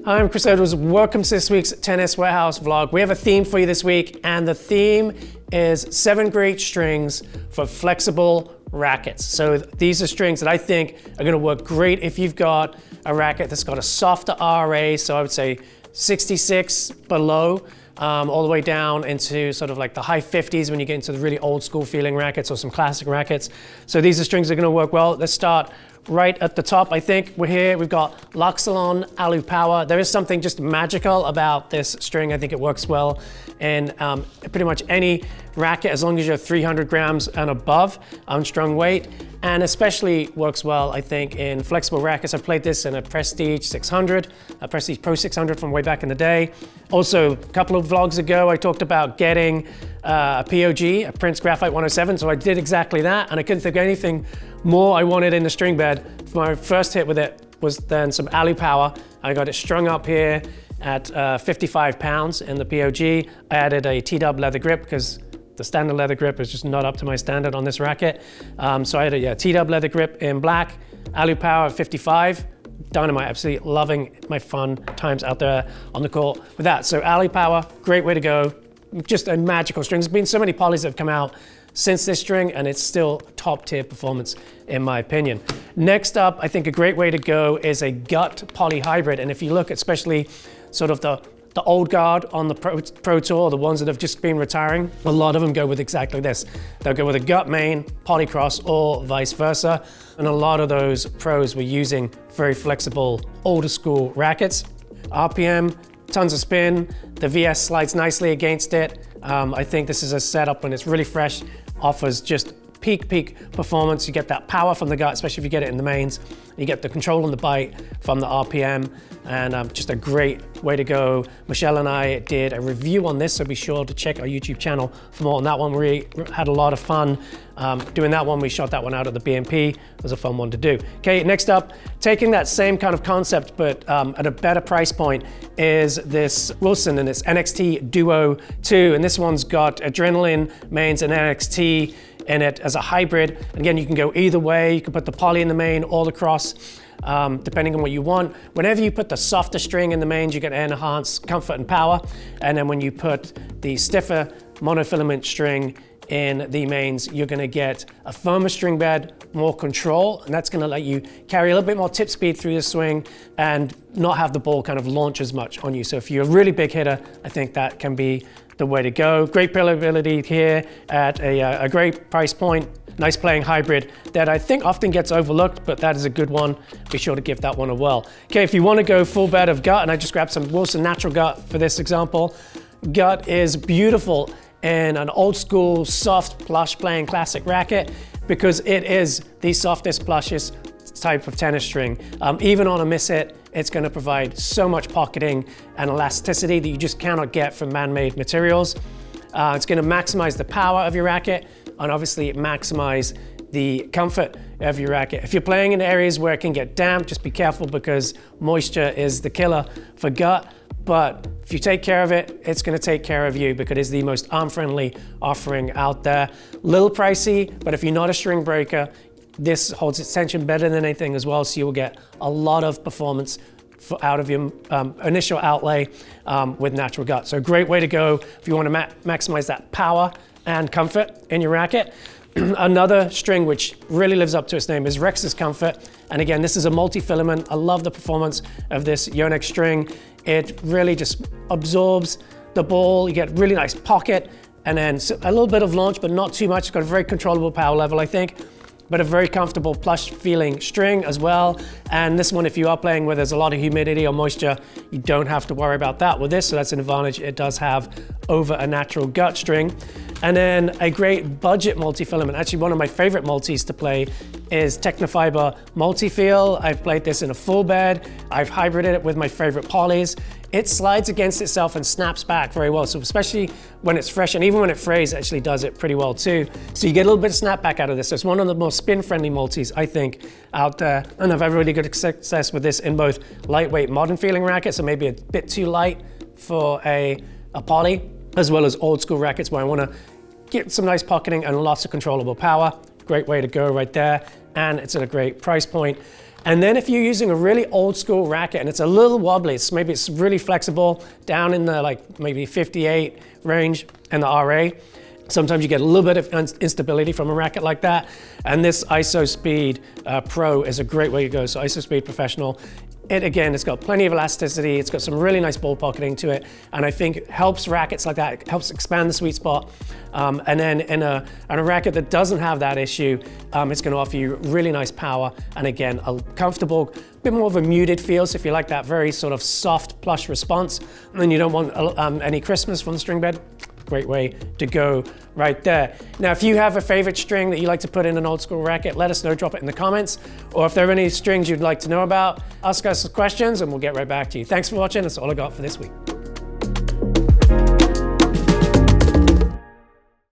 Hi, I'm Chris Edwards. Welcome to this week's Tennis Warehouse vlog. We have a theme for you this week, and the theme is 7 great strings for flexible rackets. So these are strings that I think are gonna work great if you've got a racket that's got a softer RA, so I would say 66 below, all the way down into sort of like the high 50s when you get into the really old school feeling rackets or some classic rackets. So these are strings that are gonna work well. Let's start right at the top. I think we've got Luxilon Alu Power. There is something just magical about this string. I think it works well in pretty much any racket as long as you're 300 grams and above unstrung weight, and especially works well, I think, in flexible rackets. I played this in a Prestige 600, a Prestige Pro 600 from way back in the day. Also, a couple of vlogs ago, I talked about getting a POG, a Prince Graphite 107, so I did exactly that, and I couldn't think of anything more I wanted in the string bed. My first hit with it was then some Alu Power. I got it strung up here at 55 pounds in the POG. I added a T-dub leather grip because the standard leather grip is just not up to my standard on this racket. So I had a T-dub leather grip in black, Alu Power at 55. Dynamite, absolutely loving my fun times out there on the court with that. So Alu Power, great way to go. Just a magical string. There's been so many polys that have come out since this string, and it's still top tier performance in my opinion. Next up, I think a great way to go is a gut poly hybrid. And if you look, especially sort of the old guard on the Pro Tour, the ones that have just been retiring, a lot of them go with exactly this. They'll go with a gut main, polycross, or vice versa. And a lot of those pros were using very flexible, older school rackets. RPM, tons of spin. The VS slides nicely against it. I think this is a setup when it's really fresh, offers just peak performance. You get that power from the gut, especially if you get it in the mains. You get the control on the bite from the RPM, and just a great way to go. Michelle and I did a review on this, so be sure to check our YouTube channel for more on that one. We had a lot of fun doing that one. We shot that one out at the BMP. It was a fun one to do. Okay, next up, taking that same kind of concept, but at a better price point, is this Wilson and its NXT Duo II, and this one's got adrenaline mains and NXT in it as a hybrid. Again, you can go either way. You can put the poly in the main or the cross, depending on what you want. Whenever you put the softer string in the mains, you get enhanced comfort and power. And then when you put the stiffer monofilament string in the mains, you're gonna get a firmer string bed, more control, and that's gonna let you carry a little bit more tip speed through the swing and not have the ball kind of launch as much on you. So if you're a really big hitter, I think that can be the way to go. Great playability here at a great price point. Nice playing hybrid that I think often gets overlooked, but that is a good one. Be sure to give that one a whirl. Okay, if you want to go full bed of gut, and I just grabbed some Wilson Natural Gut for this example. Gut is beautiful in an old school, soft, plush playing classic racket because it is the softest, plushest type of tennis string. Even on a miss hit, it's going to provide so much pocketing and elasticity that you just cannot get from man-made materials. It's going to maximize the power of your racket and obviously maximize the comfort of your racket. If you're playing in areas where it can get damp, just be careful because moisture is the killer for gut. But if you take care of it, it's going to take care of you because it is the most arm-friendly offering out there. Little pricey, but if you're not a string breaker, this holds its tension better than anything as well, so you will get a lot of performance out of your initial outlay with natural gut. So a great way to go if you want to maximize that power and comfort in your racket. Another string which really lives up to its name is Rexis Comfort. And again, this is a multi-filament. I love the performance of this Yonex string. It really just absorbs the ball. You get really nice pocket and then a little bit of launch, but not too much. It's got a very controllable power level, I think, but a very comfortable plush feeling string as well. And this one, if you are playing where there's a lot of humidity or moisture, you don't have to worry about that with this. So that's an advantage it does have over a natural gut string. And then a great budget multi-filament. Actually, one of my favorite multis to play is Tecnifibre Multifeel. I've played this in a full bed. I've hybrided it with my favorite polys. It slides against itself and snaps back very well. So especially when it's fresh, and even when it frays, it actually does it pretty well too. So you get a little bit of snapback out of this. So it's one of the more spin-friendly multis, I think, out there. And I've had really good success with this in both lightweight, modern feeling rackets, or maybe a bit too light for a poly, as well as old school rackets where I want to get some nice pocketing and lots of controllable power. Great way to go right there. And it's at a great price point. And then if you're using a really old school racket and it's a little wobbly, maybe it's really flexible down in the like maybe 58 range and the RA, sometimes you get a little bit of instability from a racket like that. And this IsoSpeed Pro is a great way to go. So IsoSpeed Professional, it's got plenty of elasticity. It's got some really nice ball pocketing to it. And I think it helps rackets like that. It helps expand the sweet spot. And then in a racket that doesn't have that issue, it's going to offer you really nice power. And again, a comfortable, bit more of a muted feel. So if you like that very sort of soft, plush response, and then you don't want any crispness from the string bed, great way to go right there. Now, if you have a favorite string that you like to put in an old school racket, let us know, drop it in the comments. Or if there are any strings you'd like to know about, ask us questions and we'll get right back to you. Thanks for watching. That's all I got for this week.